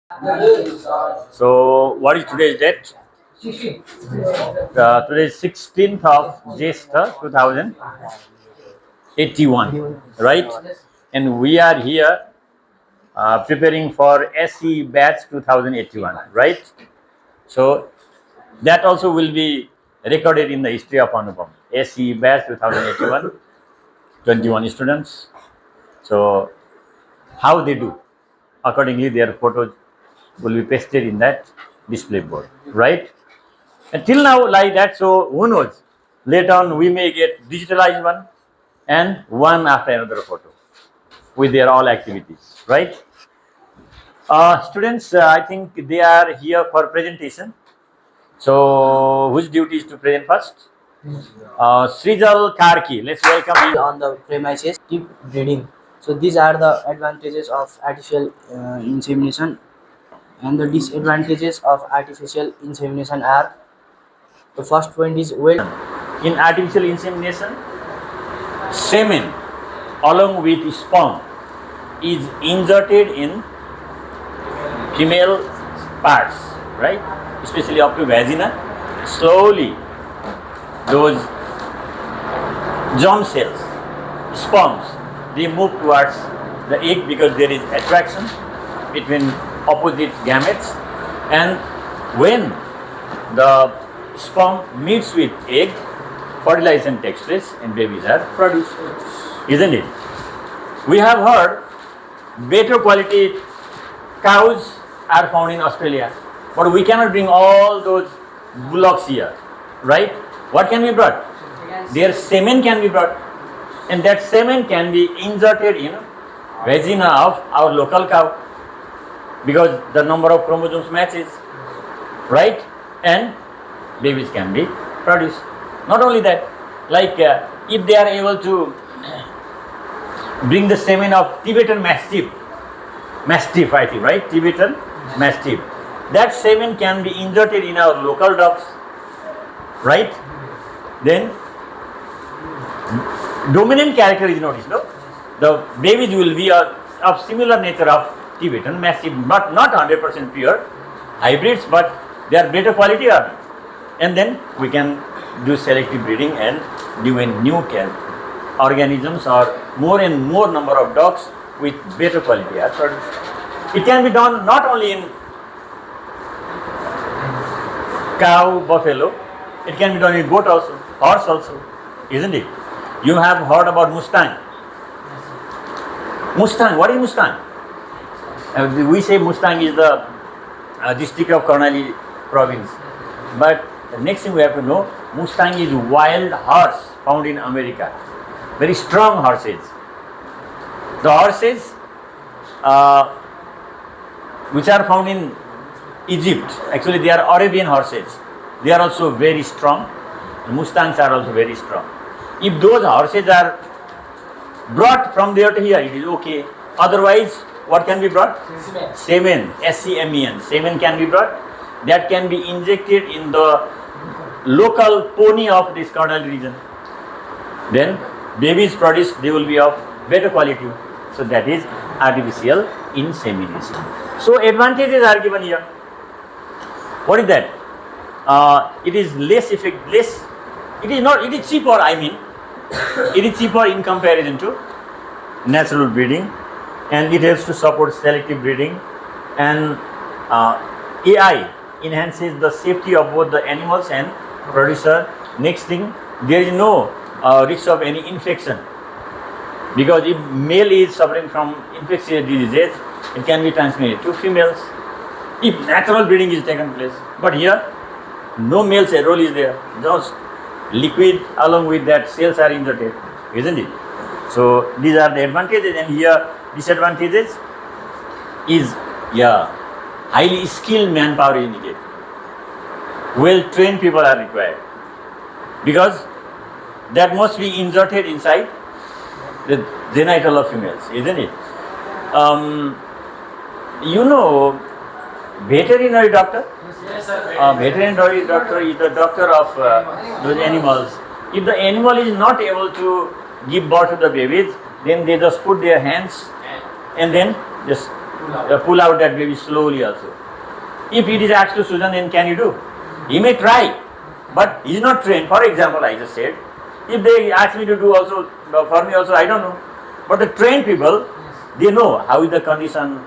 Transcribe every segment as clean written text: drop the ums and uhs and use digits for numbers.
So, what is today's date? Today is 16th of Jestha 2081, right? And we are here preparing for SE batch 2081, right? So, that also will be recorded in the history of Anupam. SE batch 2081, 21 students. So, how they do? Accordingly, their photos will be pasted in that display board, right? Until now, like that, so who knows? Later on, we may get digitalized one and one after another photo with their all activities, right? Students, I think they are here for presentation. So, whose duty is to present first? Srijal Karki, let's welcome him. On the premises keep breeding. So these are the advantages of artificial insemination, and the disadvantages of artificial insemination are: the first point is well. In artificial insemination, semen along with sperm is inserted in female parts, right? Especially up to vagina. Slowly, those germ cells, sperms, they move towards the egg because there is attraction between opposite gametes, and when the sperm meets with egg, fertilization takes place and babies are produced, isn't it? We have heard better quality cows are found in Australia, but we cannot bring all those bullocks here, right? What can be brought? Their semen can be brought, and that semen can be inserted in vagina of our local cow because the number of chromosomes matches, right? And babies can be produced. Not only that, like if they are able to bring the semen of Tibetan mastiff I think, right? Tibetan mastiff. That semen can be inserted in our local dogs, right? Then dominant character is noticed, no? The babies will be of similar nature of Tibetan mastiff, but not 100% pure hybrids, but they are better quality of, and then we can do selective breeding and do a new organisms or more and more number of dogs with better quality are produced. It can be done not only in cow, buffalo, it can be done in goat also, horse also, isn't it? You have heard about Mustang. Mustang, what is Mustang? We say Mustang is the district of Karnali province, but the next thing we have to know, Mustang is wild horse found in America. Very strong horses. The horses which are found in Egypt, actually they are Arabian horses. They are also very strong. The Mustangs are also very strong. If those horses are brought from there to here, it is okay. Otherwise, what can be brought? Semen, SCMEN. Semen can be brought. That can be injected in the local pony of this carnal region. Then babies produced, they will be of better quality. So that is artificial insemination. So advantages are given here. What is that? It is less effective, it is not, it is cheaper, I mean, it is cheaper in comparison to natural breeding, and it helps to support selective breeding, and AI enhances the safety of both the animals and producer. Next thing, there is no risk of any infection, because if male is suffering from infectious diseases, it can be transmitted to females if natural breeding is taken place. But here, no male cell role is there, just liquid along with that cells are inserted, isn't it? So these are the advantages, and here disadvantages is, highly skilled manpower is needed. Well trained people are required, because that must be inserted inside the genital of females, isn't it? You know, veterinary doctor? Veterinary doctor is the doctor of those animals. If the animal is not able to give birth to the babies, then they just put their hands and then just pull out that baby slowly also. If it is asked to Susan, then can you do? He may try, but he is not trained. For example, I just said, if they ask me to do also, for me also, I don't know. But the trained people, they know how is the condition,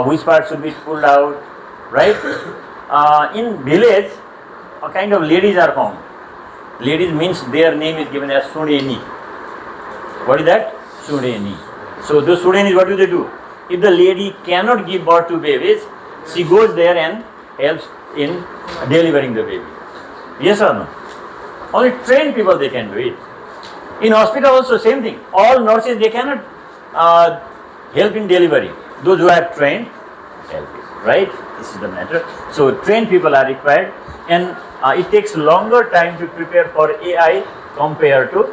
which part should be pulled out, right? In village, a kind of ladies are found. Ladies means their name is given as Sudeni. What is that? Sudeni. So those Sudenis, what do? If the lady cannot give birth to babies, she goes there and helps in delivering the baby. Yes or no? Only trained people they can do it. In hospital also same thing. All nurses they cannot help in delivery. Those who are trained help it. Right? This is the matter. So trained people are required, and it takes longer time to prepare for AI compared to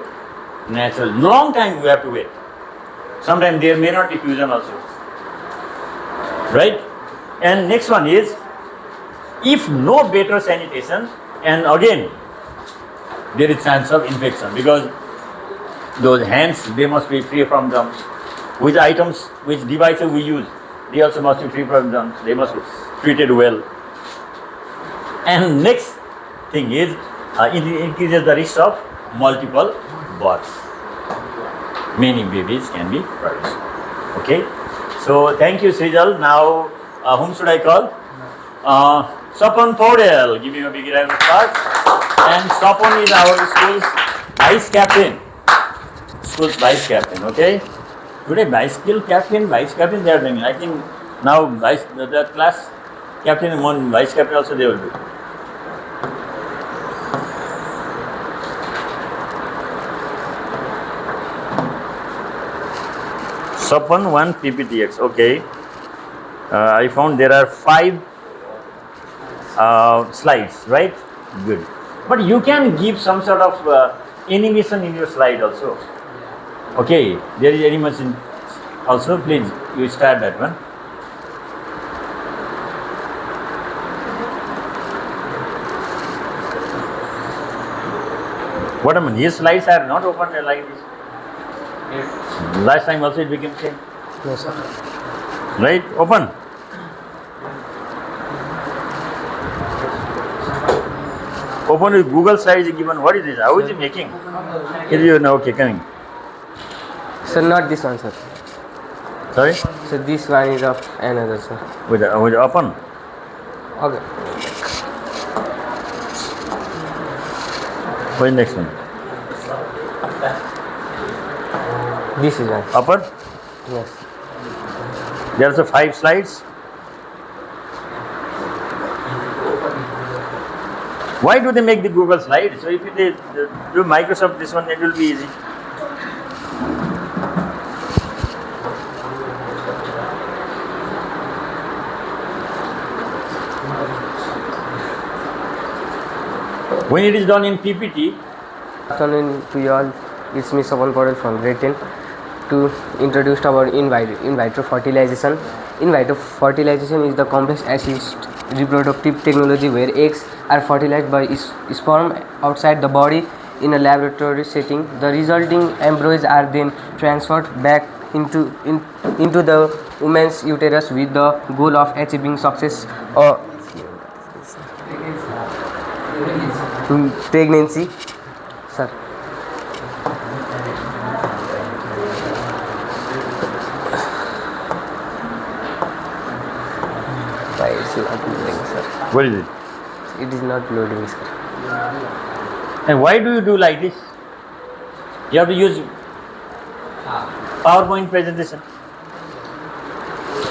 natural. Long time we have to wait. Sometimes there may not be fusion also. Right? And next one is, if no better sanitation, and again there is chance of infection, because those hands, they must be free from germs. Which items, which devices we use, they also must be free from germs. They must be treated well. And next thing is, it increases the risk of multiple births. Many babies can be produced. Okay. So thank you, Srijal. Now, whom should I call? Sapon Podel. Give him a big round of applause. And Sapon is our school's vice captain. School's vice captain. Okay. Today, bicycle captain, vice captain, they are doing. I think now the class captain and one vice captain also they will do. Sapon 1 PPTX. Okay. I found there are 5 slides, right? Good. But you can give some sort of animation in your slide also. Okay. There is animation also. Please, you start that one. What I mean, his slides are not open like this. Last time also it became same. Yes, sir. Right? Open. Open with Google slides given. What is this? How is he making? Here you know. Okay, coming. Sir, not this one, sir. Sorry? So this one is of another, sir. With open. Okay. What is next one? This is one. Upper. Yes. There are also 5 slides. Why do they make the Google slide? So if they do Microsoft this one, it will be easy. When it is done in PPT, Afternoon to you all. It's me, Sapon Podel from grade 10 to introduce our in vitro fertilization. In vitro fertilization is the complex assisted reproductive technology where eggs are fertilized by sperm outside the body in a laboratory setting. The resulting embryos are then transferred back into the woman's uterus with the goal of achieving success or pregnancy. Sir. Why it's not loading, sir? what is it? It is not loading, sir. And why do you do like this? You have to use PowerPoint presentation.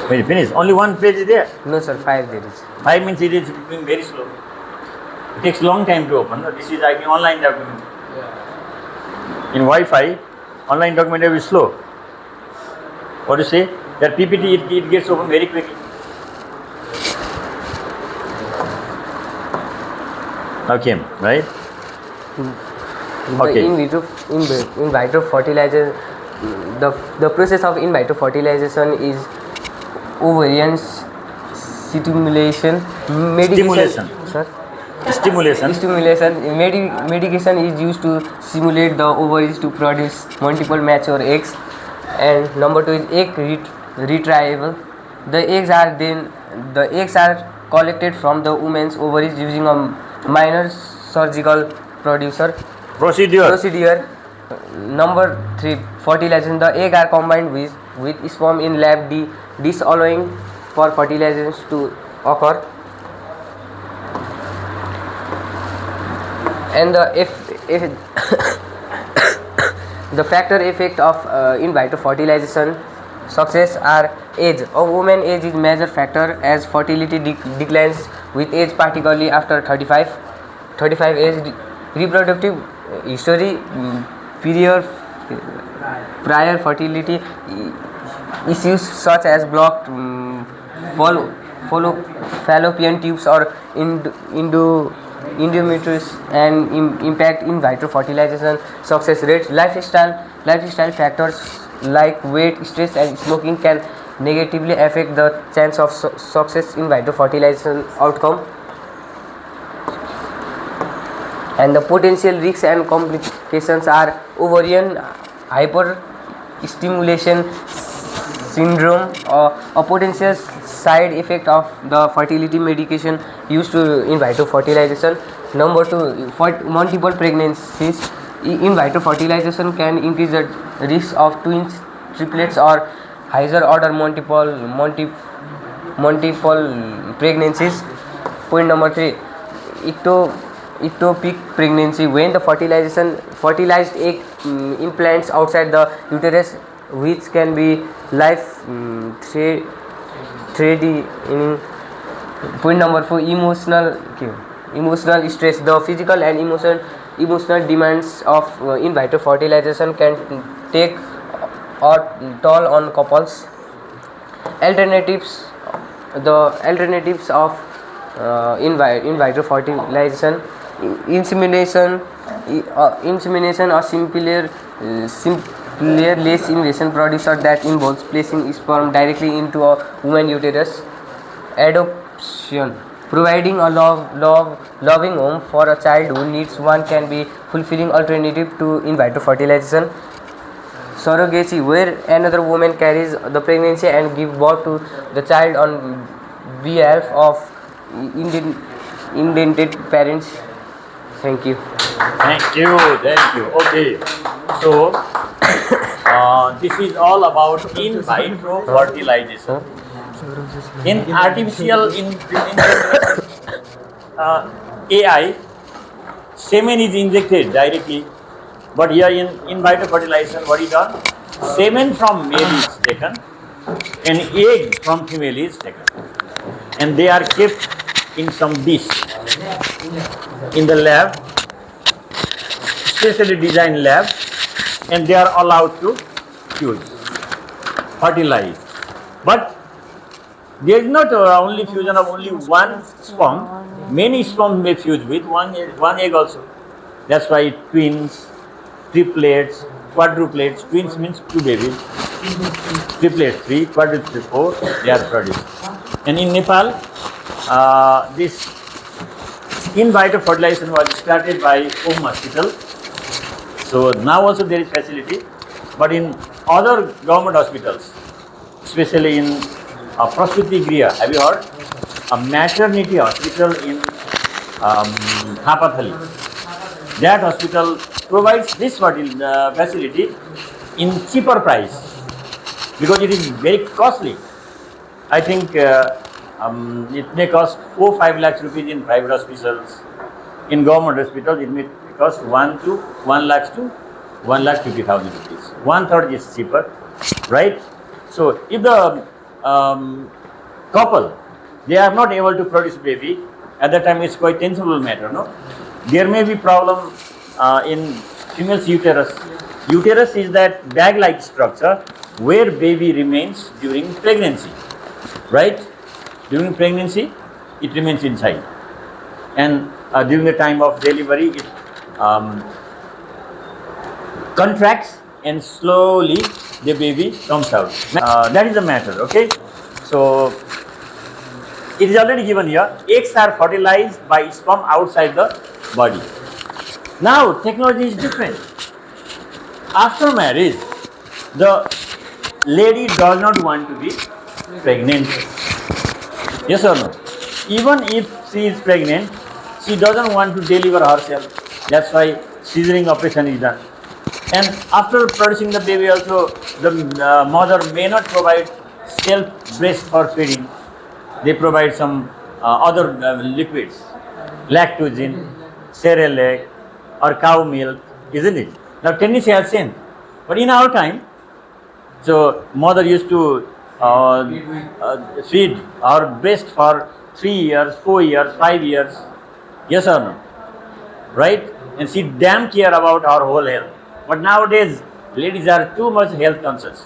When you finish, only one page is there. No, sir. 5 there is. 5 means it is going very slow. It takes long time to open. This is, I think, online document. In Wi-Fi, online document will be slow. What do you say? That PPT, it gets open very quickly. Okay, right? Okay. In vitro fertilizer, the process of in vitro fertilization is ovarian stimulation. Stimulation. Sir? Stimulation. Medication is used to stimulate the ovaries to produce multiple mature eggs. And number 2 is egg retrieval. The eggs are collected from the woman's ovaries using a minor surgical procedure. Number 3, fertilization. The egg are combined with sperm in lab, this allowing for fertilization to occur. And if the factor effect of in vitro fertilization success are age. A woman age is major factor as fertility declines with age, particularly after 35 age. Reproductive history, prior fertility issues such as blocked fallopian tubes or endometriosis and impact in vitro fertilization success rates. Lifestyle factors like weight, stress and smoking can negatively affect the chance of success in vitro fertilization outcome. And the potential risks and complications are ovarian hyperstimulation syndrome, a potential side effect of the fertility medication used to in vitro fertilization. Number 2, for multiple pregnancies. In vitro fertilization can increase the risk of twins, triplets or higher order multiple pregnancies. Point number 3, ectopic pregnancy, when the fertilized egg implants outside the uterus, which can be life threatening. Point number 4, emotional stress. The physical and emotional demands of in vitro fertilization can take a toll on couples. Alternatives. The alternatives of in vitro fertilization: insemination or simpler less invasive procedure that involves placing sperm directly into a woman's uterus. Adoption, providing a loving home for a child who needs one, can be fulfilling alternative to in vitro fertilization. Surrogacy, where another woman carries the pregnancy and gives birth to the child on behalf of intended parents. Thank you. Thank you. Okay. So, this is all about in vitro fertilization. In artificial insemination, AI, semen is injected directly. But here in vitro fertilization, what is done? Semen from male is taken, and egg from female is taken, and they are kept in some dish in the lab, specially designed lab, and they are allowed to fuse, fertilize. But there is not only fusion of only one sperm. Many sperms may fuse with one egg also. That's why twins, triplets, quadruplets. Twins means 2 babies. Triplets 3, quadruplets 4. They are produced. And in Nepal, this in vitro fertilization was started by home hospital. So now also there is facility, but in other government hospitals, especially in Prasuti Griha, have you heard? A maternity hospital in Hapathali. That hospital provides this facility in cheaper price because it is very costly. I think it may cost 4-5 lakhs rupees in private hospitals. In government hospitals, it may cost 1 lakh to 1,50,000 rupees. 1/3 is cheaper, right? So if the couple, they are not able to produce baby, at that time it's quite sensible matter, no? There may be problem in female's uterus. Uterus is that bag-like structure where baby remains during pregnancy, right? During pregnancy, it remains inside, and during the time of delivery, it contracts and slowly the baby comes out. That is the matter, okay? So, it is already given here. Eggs are fertilized by sperm outside the body. Now, technology is different. After marriage, the lady does not want to be pregnant. Yes or no? Even if she is pregnant, she doesn't want to deliver herself. That's why cesarean operation is done. And after producing the baby also, the mother may not provide self breast for feeding. They provide some other liquids, lactose, cereal, or cow milk, isn't it? Now tendency has changed. But in our time, so mother used to feed our breast for 3 years, 4 years, 5 years. Yes or no? Right? And she damn care about our whole health. But nowadays, ladies are too much health conscious.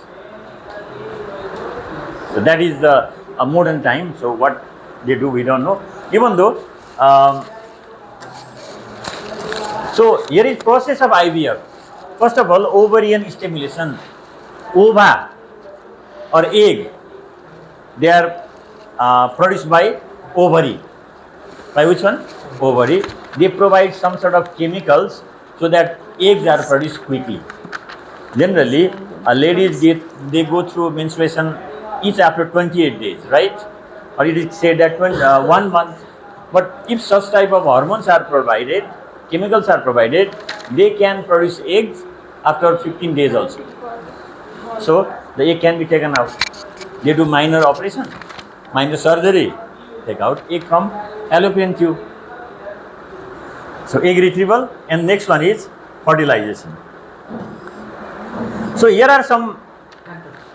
So that is the modern time. So what they do, we don't know. Even though, so here is process of IVF. First of all, ovarian stimulation. Ova or egg, they are produced by ovary. By which one? Ovary. They provide some sort of chemicals so that eggs are produced quickly. Generally, ladies they go through menstruation each after 28 days, right? Or it is said that 1 month. But if such type of hormones are provided, chemicals are provided, they can produce eggs after 15 days also. So the egg can be taken out. They do minor operation, minor surgery, take out egg from fallopian tube. So egg retrieval, and next one is fertilization. So here are some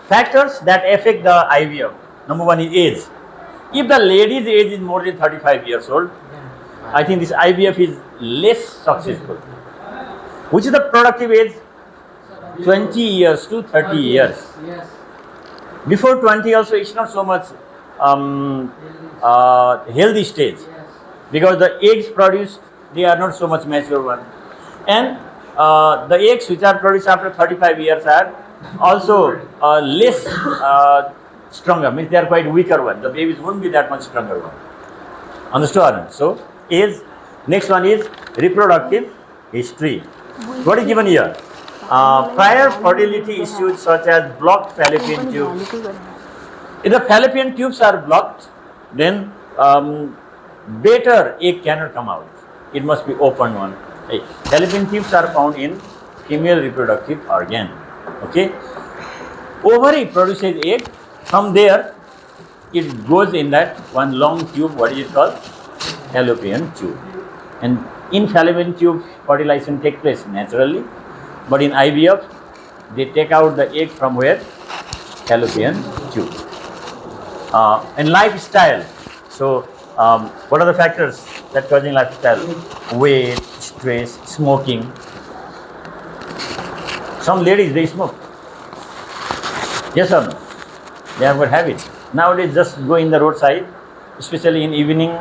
factors that affect the IVF. Number one is age. If the lady's age is more than 35 years old, I think this IVF is less successful. Which is the productive age? 20 years to 30 years. Before 20 also, it's not so much healthy stage, because the eggs produced, they are not so much mature one. And the eggs which are produced after 35 years are also less stronger, means they are quite weaker one. The babies won't be that much stronger one. Understood? So age. Next one is reproductive history. What is given here? Prior fertility issues such as blocked fallopian tubes. If the fallopian tubes are blocked, then better egg cannot come out. It must be open one. Right. Fallopian tubes are found in female reproductive organ. Okay. Ovary produces egg. From there, it goes in that one long tube. What is it called? Fallopian tube. And in fallopian tube, fertilization takes place naturally. But in IVF, they take out the egg from where? Fallopian tube. And lifestyle. So, what are the factors that causing lifestyle? Weight, stress, smoking. Some ladies, they smoke. Yes or no? They have got habit. Nowadays, just go in the roadside, especially in evening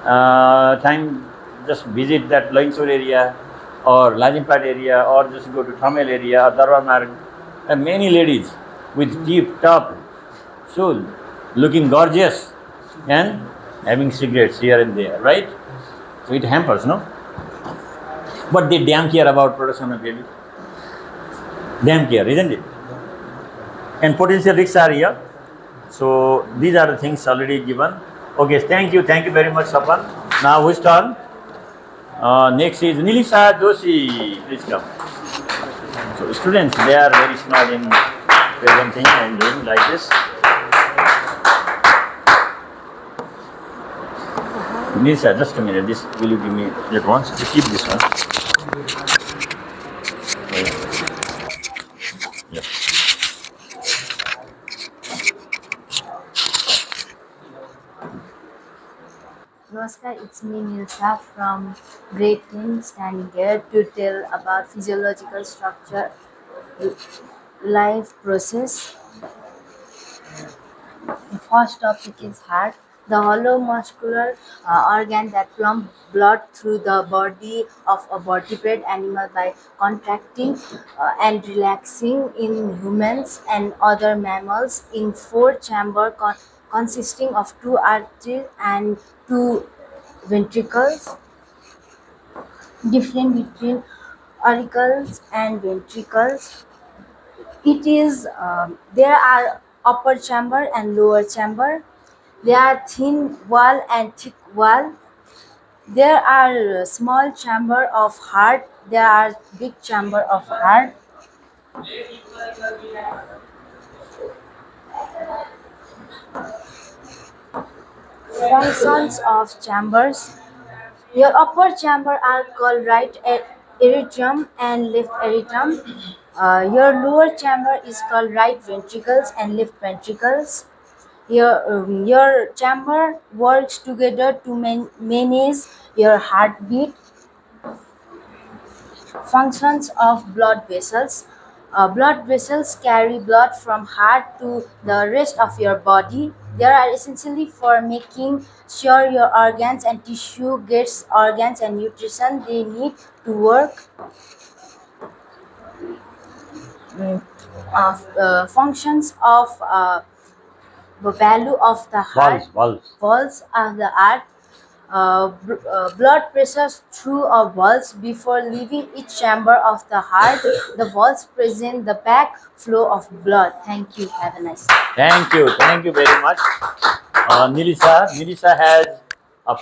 time, just visit that Loinsur area or Lajimpat area, or just go to Thamel area or Darbar Marg. And many ladies with deep top, so looking gorgeous and having cigarettes here and there, right? So it hampers, no? But they damn care about production of baby. Damn care, isn't it? And potential risks are here. So these are the things already given. Okay, thank you very much, Sapan. Now whose turn? Next is Nilisa Joshi. Please come. So students, they are very smart in presenting and doing like this. Nilisa, just a minute. This will you give me that once? You keep this one. Yeah. Namaskar, it's me Nilsa from grade 10, standing here to tell about physiological structure, life process. The first topic is heart, the hollow muscular organ that pumps blood through the body of a vertebrate animal by contracting and relaxing in humans and other mammals in four chambers consisting of two arteries and two ventricles. Different between auricles and ventricles. It is there are upper chamber and lower chamber. There are thin wall and thick wall. There are small chamber of heart. There are big chamber of heart. Functions of chambers. Your upper chamber are called right atrium and left atrium. Your lower chamber is called right ventricles and left ventricles. Your chamber works together to manage your heartbeat. Functions of blood vessels. Blood vessels carry blood from heart to the rest of your body. They are essentially for making sure your organs and tissue gets organs and nutrition they need to work. Functions of the value of the heart. Valves of the heart. Blood presses through a valve before leaving each chamber of the heart. The valves present the back flow of blood. Thank you. Have a nice day. Thank you very much. Nilisa has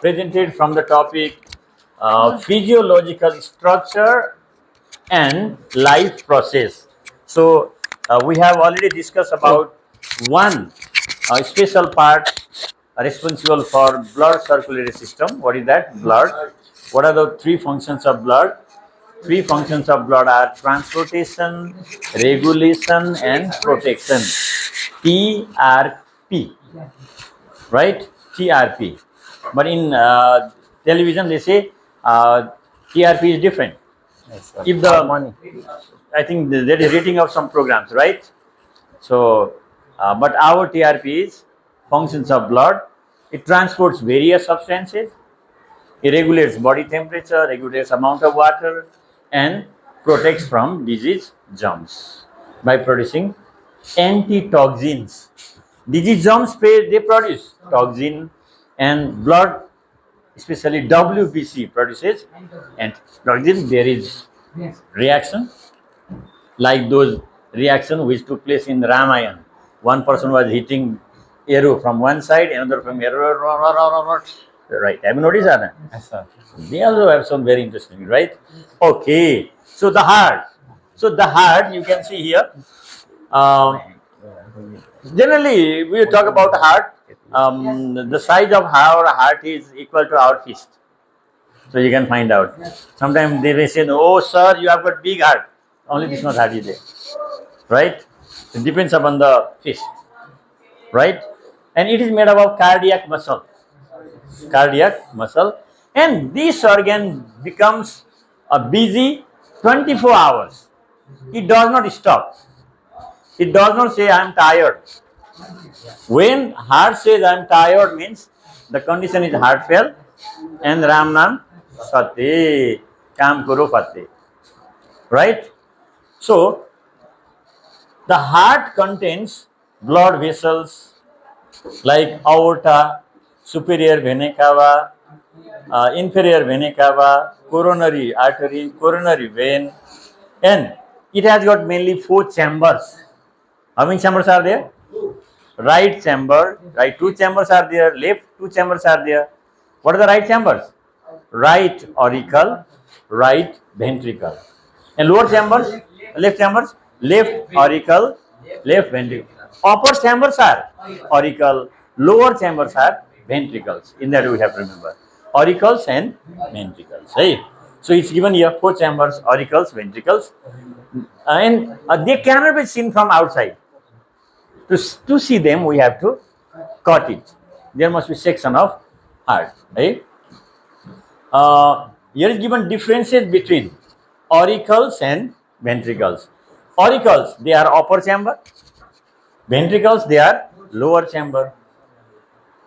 presented from the topic physiological structure and life process. So we have already discussed about one special part responsible for blood circulatory system. What is that? Blood. What are the three functions of blood? Three functions of blood are transportation, regulation, and protection. TRP, right? TRP. But in television, they say TRP is different. If the money, I think there is rating of some programs, right? So, but our TRP is functions of blood. It transports various substances. It regulates body temperature, regulates amount of water, and protects from disease germs by producing antitoxins. Disease germs they produce toxin, and blood, especially WBC, produces antitoxin. There is reaction like those reaction which took place in Ramayana. One person was hitting arrow from one side, another from arrow. Right. Have you noticed that? Yes, sir. They also have some very interesting, right? Okay. So the heart. So the heart, you can see here. Generally, we talk about heart. The size of our heart is equal to our fist. So you can find out. Sometimes they may say, "Oh, sir, you have got big heart." Only this much heart is there, right? It depends upon the fist, right? And it is made up of cardiac muscle. Cardiac muscle, and this organ becomes busy 24 hours. It does not stop. It does not say I am tired. When heart says I am tired means the condition is heart fail and Ram Nam Sate Kam Kuro Fate. Right? So the heart contains blood vessels like aorta, superior vena cava, inferior vena cava, coronary artery, coronary vein, and it has got mainly 4 chambers. How many chambers are there? Right chamber, right, 2 chambers are there, left 2 chambers are there. What are the right chambers? Right auricle, right ventricle. And lower chambers, left chambers, left auricle, left ventricle. Upper chambers are auricle, lower chambers are ventricles. In that we have to remember. Auricles and ventricles. Right? So it's given here 4 chambers, auricles, ventricles. And they cannot be seen from outside. To see them, we have to cut it. There must be section of heart. Right? Here is given differences between auricles and ventricles. Auricles, they are upper chamber. Ventricles, they are lower chamber.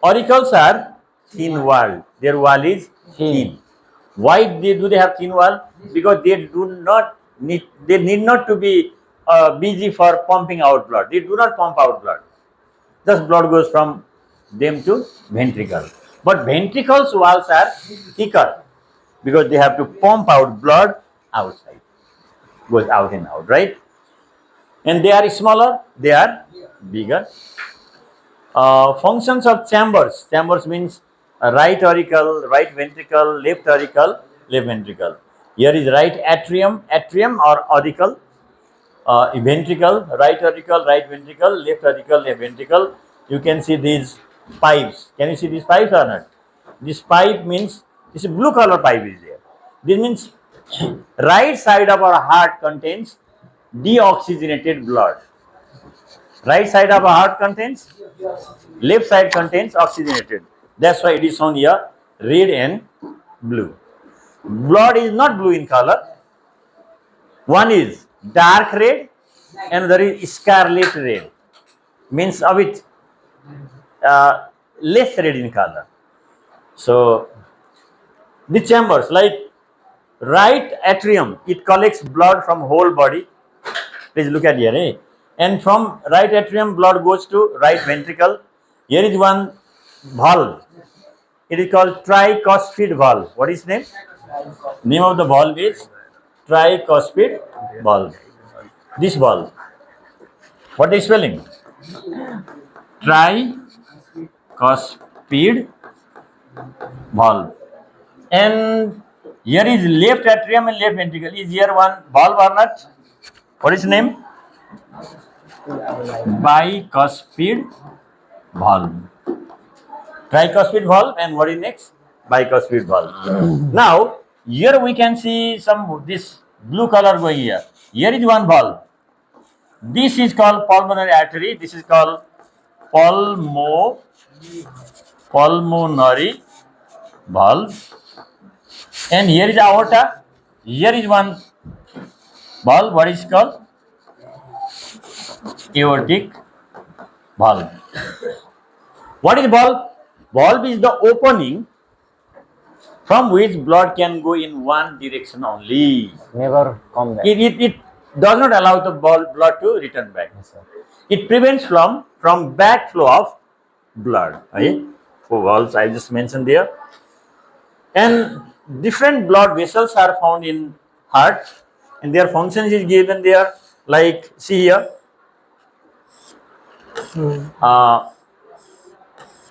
Auricles are thin walled. Their wall is thin. Why do they have thin wall? Because they need not to be busy for pumping out blood. They do not pump out blood. Thus blood goes from them to ventricle. But ventricles walls are thicker because they have to pump out blood outside. Goes out and out, right? And they are smaller, they are bigger. Functions of chambers. Chambers means right auricle, right ventricle, left auricle, left ventricle. Here is right atrium or auricle, ventricle, right auricle, right ventricle, left auricle, left ventricle. You can see these pipes. Can you see these pipes or not? This pipe means this is blue color pipe is there. This means right side of our heart contains deoxygenated blood. Right side of our heart contains, left side contains oxygenated. That's why it is shown here red and blue. Blood is not blue in color. One is dark red and another is scarlet red. Means of it less red in color. So the chambers like right atrium, it collects blood from whole body. Please look at here. And from right atrium, blood goes to right ventricle. Here is one valve. It is called tricuspid valve. What is name? Name of the valve is tricuspid valve. This valve. What is spelling? Tricuspid valve. And here is left atrium and left ventricle. Is here one valve or not? What is name? Bicuspid valve. Tricuspid valve, and what is next? Bicuspid valve. Now here we can see some this blue color going here. Here is one valve. This is called pulmonary artery. This is called pulmonary valve. And here is aorta. Here is one valve. What is called? Aortic valve. What is valve? Valve is the opening from which blood can go in one direction only. Never come back. It does not allow the blood to return back. Yes, sir. It prevents from backflow of blood. Okay? For valves, I just mentioned there. And different blood vessels are found in heart, and their functions is given there. Like see here,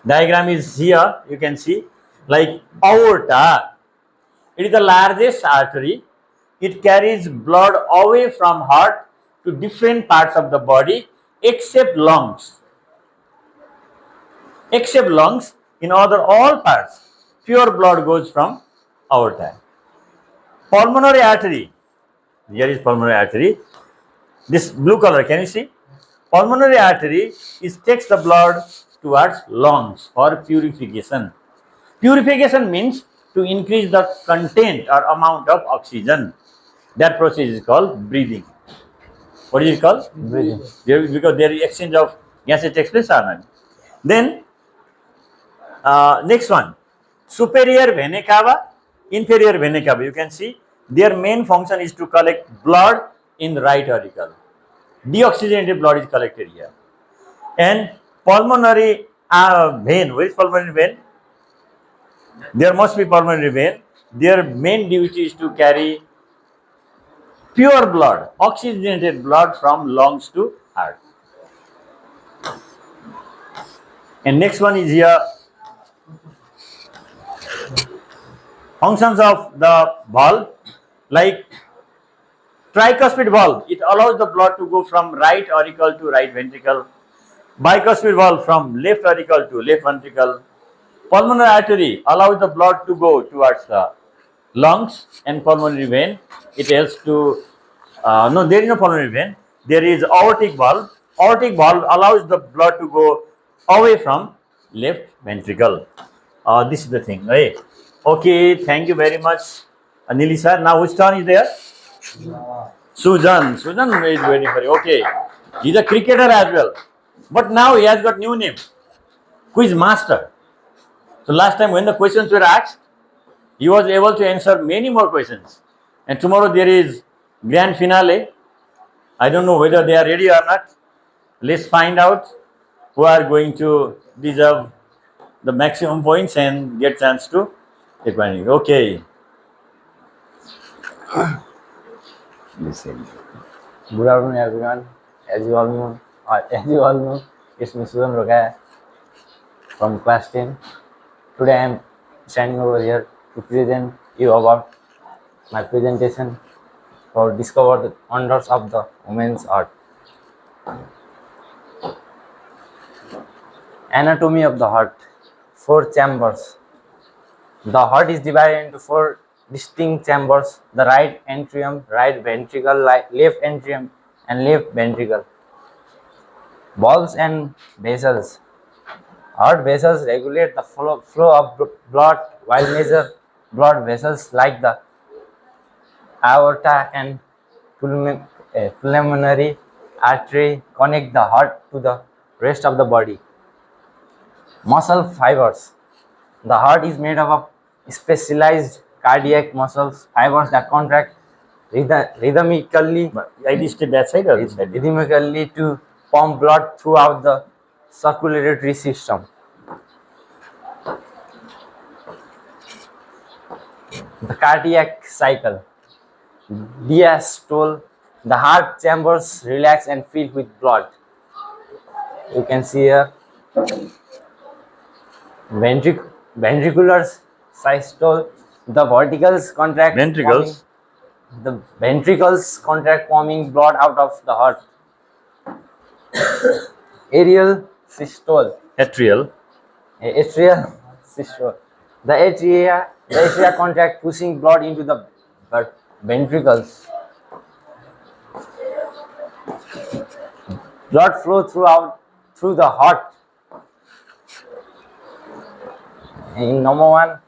diagram is here. You can see like aorta. It is the largest artery. It carries blood away from heart to different parts of the body except lungs. Except lungs, in other all parts, pure blood goes from aorta. Pulmonary artery. Here is pulmonary artery. This blue color, can you see? Pulmonary artery takes the blood towards lungs for purification. Purification means to increase the content or amount of oxygen. That process is called breathing. What is it called? Breathing. Because there is exchange of gases takes place or not. Then next one, superior vena cava, inferior vena cava. You can see their main function is to collect blood in right auricle. Deoxygenated blood is collected here. And pulmonary vein, where is pulmonary vein? There must be pulmonary vein. Their main duty is to carry pure blood, oxygenated blood from lungs to heart. And next one is here, functions of the valve, like tricuspid valve. It allows the blood to go from right auricle to right ventricle. Bicuspid valve from left auricle to left ventricle. Pulmonary artery allows the blood to go towards the lungs, and pulmonary vein, it helps to, no, there is no pulmonary vein, there is aortic valve. Aortic valve allows the blood to go away from left ventricle. This is the thing, right? Okay, thank you very much, Anili sir. Now which turn is there? Sujan. Sujan is waiting for you. Okay, he's a cricketer as well, but now he has got new name, quiz master. So last time when the questions were asked, he was able to answer many more questions. And tomorrow there is grand finale. I don't know whether they are ready or not. Let's find out who are going to deserve the maximum points and get chance to take one. Okay. Good afternoon, everyone. As you all know, it's me Sudan Rogaya from class 10. Today I am standing over here to present you about my presentation for discover the wonders of the women's art. Anatomy of the heart. 4 chambers. The heart is divided into 4 distinct chambers: the right atrium, right ventricle, left atrium, and left ventricle. Valves and vessels. Heart vessels regulate the flow of blood, while major blood vessels like the aorta and pulmonary artery connect the heart to the rest of the body. Muscle fibers. The heart is made up of specialized cardiac muscles fibers that contract rhythmically I listed that side or this side? rhythmically to pump blood throughout the circulatory system. The cardiac cycle. Diastole. The heart chambers relax and fill with blood. You can see here. Ventricular systole. The ventricles contract. Ventricles? The ventricles contract, pumping blood out of the heart. Atrial systole. Atrial. Atrial systole. The atria contract, pushing blood into the ventricles. Blood flow through the heart. In number 1,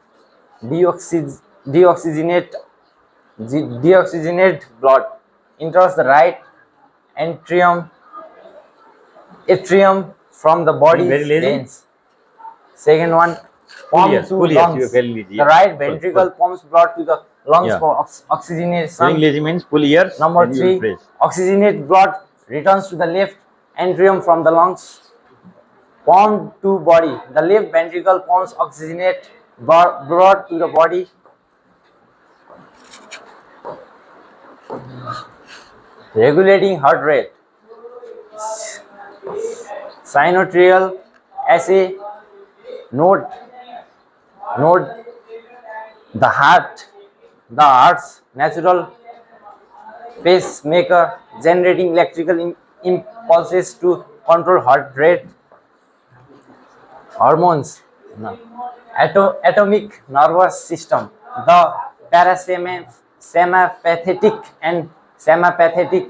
deoxygenate blood enters the right atrium from the body Very lazy. veins. Second one, pump to Pull lungs. yes, very lazy. The right ventricle pumps blood to the lungs Yeah. for oxygenation. Feeling lazy means pull ears. Number and you will 3, press. oxygenate blood returns to the left atrium from the lungs. Pump to body. The left ventricle pumps oxygenate blood to the body. Regulating heart rate. Sinoatrial assay. Note the heart's natural pacemaker, generating electrical impulses to control heart rate. Hormones. Atomic nervous system. The parasympathetic and sympathetic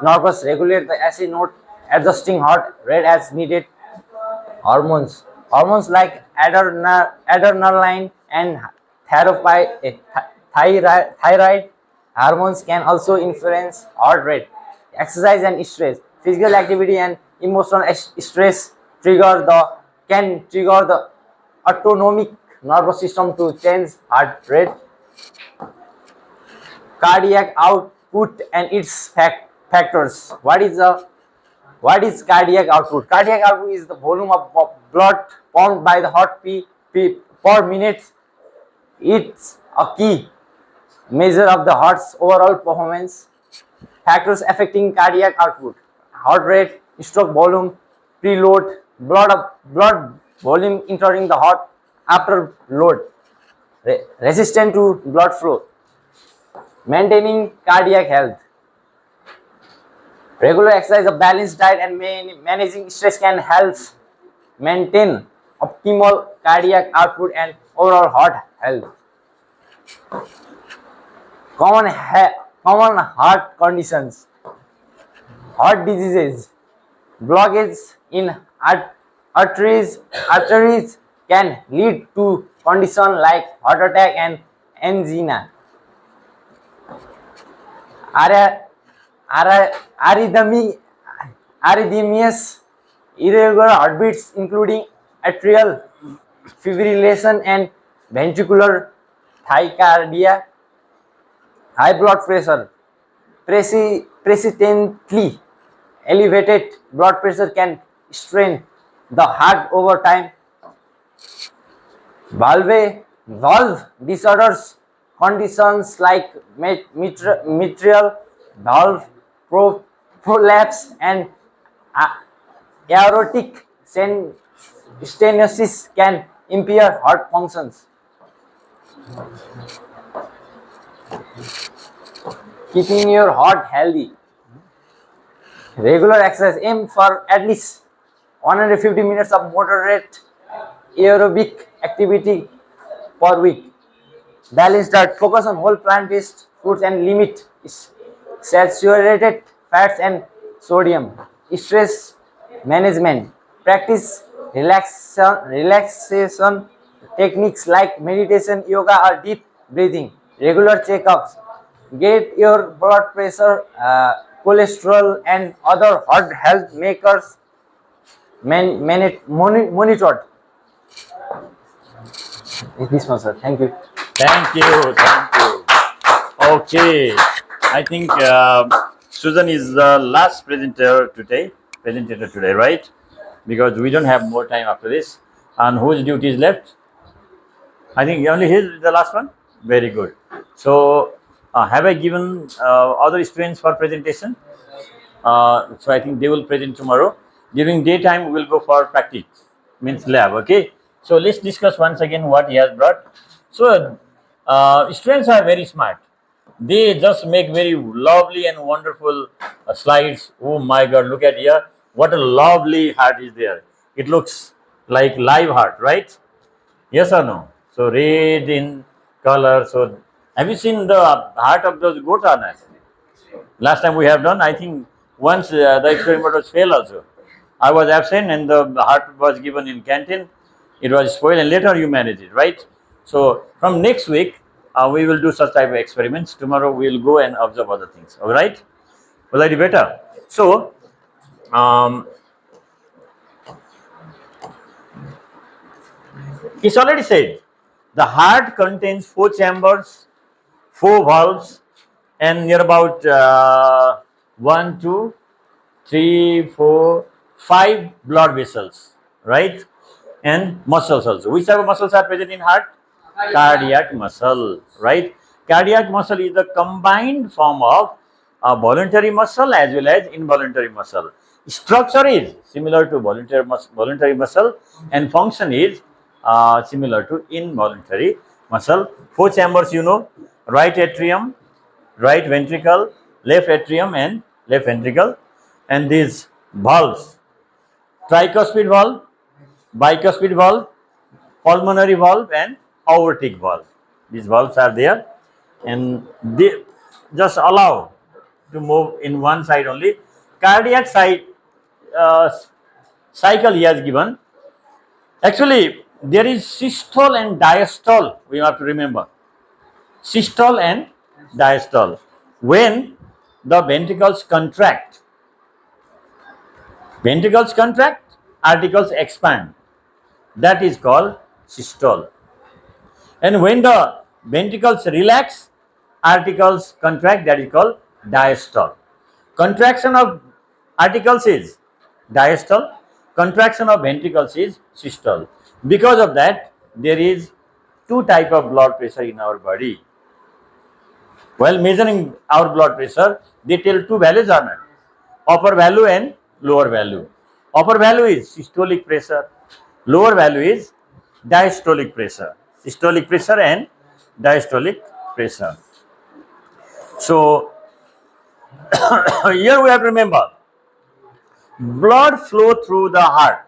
nerves regulate the acid note, adjusting heart rate as needed. Hormones like adrenaline and thyroid hormones can also influence heart rate. Exercise and stress. Physical activity and emotional stress can trigger the autonomic nervous system to change heart rate. Cardiac output and its factors. What is cardiac output? Cardiac output is the volume of blood pumped by the heart per minute. It's a key measure of the heart's overall performance. Factors affecting cardiac output: heart rate, stroke volume, preload, blood volume entering the heart after load, resistant to blood flow. Maintaining cardiac health. Regular exercise, a balanced diet, and managing stress can help maintain optimal cardiac output and overall heart health. Common heart conditions. Heart diseases. Blockage in arteries can lead to conditions like heart attack and angina. Arrhythmias, irregular heartbeats including atrial fibrillation and ventricular tachycardia. High blood pressure. Persistently elevated blood pressure can strain the heart over time. Valve disorders. Conditions like mitral valve prolapse, and aortic stenosis can impair heart functions. Keeping your heart healthy. Regular exercise. Aim for at least 150 minutes of moderate aerobic activity per week. Balanced diet. Focus on whole plant-based foods and limit saturated fats and sodium. Stress management. Practice relaxation techniques like meditation, yoga, or deep breathing. Regular checkups. Get your blood pressure, cholesterol, and other heart health markers monitored. This one, sir. Thank you. Thank you. Thank you. Okay. I think Susan is the last presenter today, right? Because we don't have more time after this. And whose duty is left? I think only his is the last one. Very good. So, have I given other students for presentation? So I think they will present tomorrow. During daytime, we will go for practice, means lab. Okay. So let's discuss once again what he has brought. So students are very smart. They just make very lovely and wonderful slides. Oh my God! Look at here. What a lovely heart is there. It looks like live heart, right? Yes or no? So red in color. So have you seen the heart of those goat or not? Last time we have done, I think once the experiment was failed also. I was absent and the heart was given in canteen. It was spoiled and later you manage it, right? So from next week, we will do such type of experiments. Tomorrow we will go and observe other things. All right? Will I do better? So, it's already said the heart contains 4 chambers, 4 valves, and near about 1, 2, 3, 4, 5 blood vessels, right? And muscles also. Which type of muscles are present in heart? Cardiac muscle, right? Cardiac muscle is the combined form of a voluntary muscle as well as involuntary muscle. Structure is similar to voluntary muscle and function is similar to involuntary muscle. 4 chambers, you know, right atrium, right ventricle, left atrium and left ventricle, and these valves, tricuspid valve, bicuspid valve, pulmonary valve and aortic valve. These valves are there and they just allow to move in one side only. Cardiac side uh, cycle he has given. Actually, there is systole and diastole, we have to remember. Systole and diastole. When the ventricles contract, articles expand. That is called systole. And when the ventricles relax, articles contract, that is called diastole. Contraction of articles is diastole, contraction of ventricles is systole. Because of that, there is 2 type of blood pressure in our body. While measuring our blood pressure, they tell 2 values are not, upper value and lower value. Upper value is systolic pressure, lower value is diastolic pressure. Systolic pressure and diastolic pressure. So here we have to remember blood flow through the heart.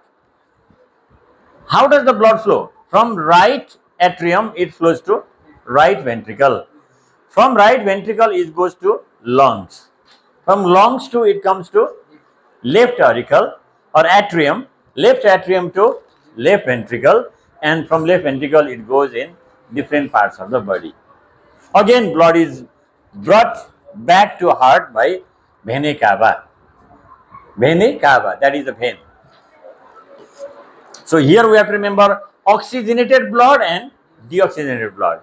How does the blood flow? From right atrium it flows to right ventricle. From right ventricle it goes to lungs. From lungs to it comes to left auricle or atrium, left atrium to left ventricle, and from left ventricle it goes in different parts of the body. Again blood is brought back to heart by vena cava. Vena cava, that is the vein. So here we have to remember oxygenated blood and deoxygenated blood.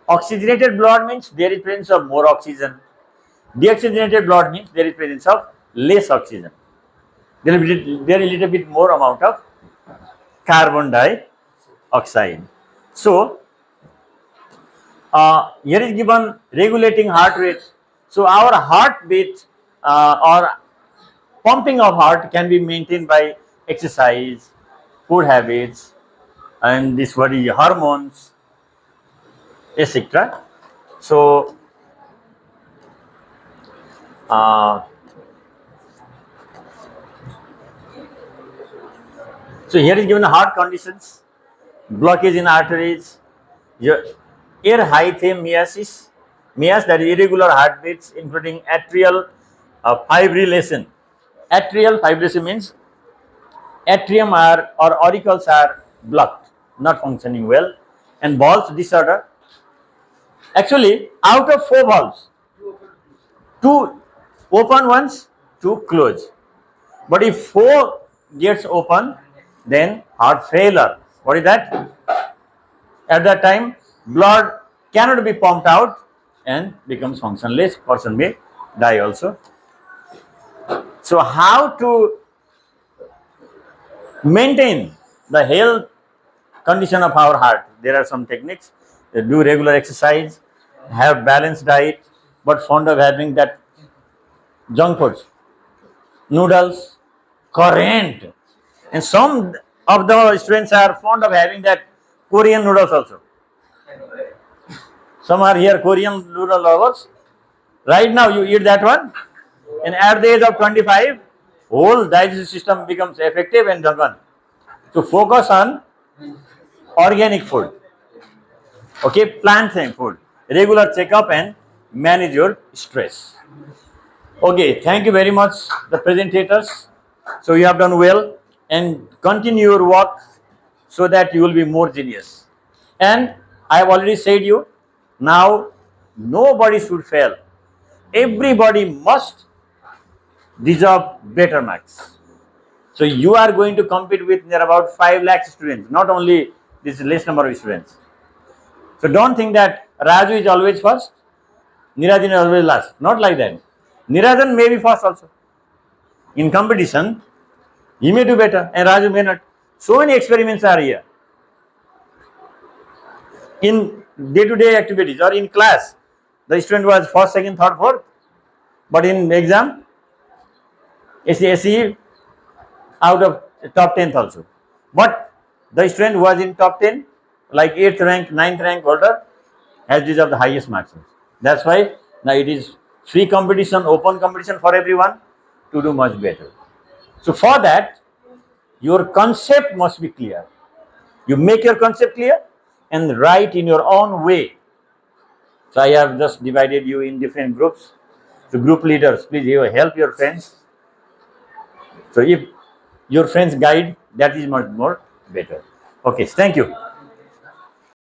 Oxygenated blood means there is presence of more oxygen. Deoxygenated blood means there is presence of less oxygen. There is a little bit more amount of carbon dioxide. So here is given regulating heart rate. So our heartbeat or pumping of heart can be maintained by exercise, food habits, and this body hormones, etc. So, uh, so here is given the heart conditions: blockage in arteries, your air hyphemesis, meas, that is irregular heartbeats, including atrial fibrillation. Atrial fibrillation means atrium or auricles are blocked, not functioning well, and valves disorder. Actually, out of 4 valves, 2 open ones, 2 close. But if 4 gets open, then heart failure. What is that? At that time, blood cannot be pumped out and becomes functionless. Person may die also. So, how to maintain the health condition of our heart? There are some techniques. Do regular exercise, have balanced diet, but fond of having that junk foods, noodles, current, and some of the students are fond of having that Korean noodles also. Some are here Korean noodle lovers. Right now you eat that one, and at the age of 25, whole digestive system becomes effective and done. So focus on organic food, okay, plant-based food, regular checkup, and manage your stress. Okay, thank you very much, the presentators. So you have done well, and continue your work so that you will be more genius. And I have already said you, now nobody should fail. Everybody must deserve better marks. So you are going to compete with near about 5 lakh students, not only this less number of students. So don't think that Raju is always first, Nirajan is always last. Not like that. Nirajan may be first also. In competition, he may do better and Raju may not. So many experiments are here. In day-to-day activities or in class, the student was first, second, third, fourth. But in exam, SE out of top 10th also. But the student was in top 10, like 8th rank, 9th rank holder, has deserved the highest marks. That's why now it is free competition, open competition for everyone to do much better. So for that, your concept must be clear. You make your concept clear and write in your own way. So I have just divided you in different groups. So group leaders, please help your friends. So if your friends guide, that is much more better. Okay, thank you.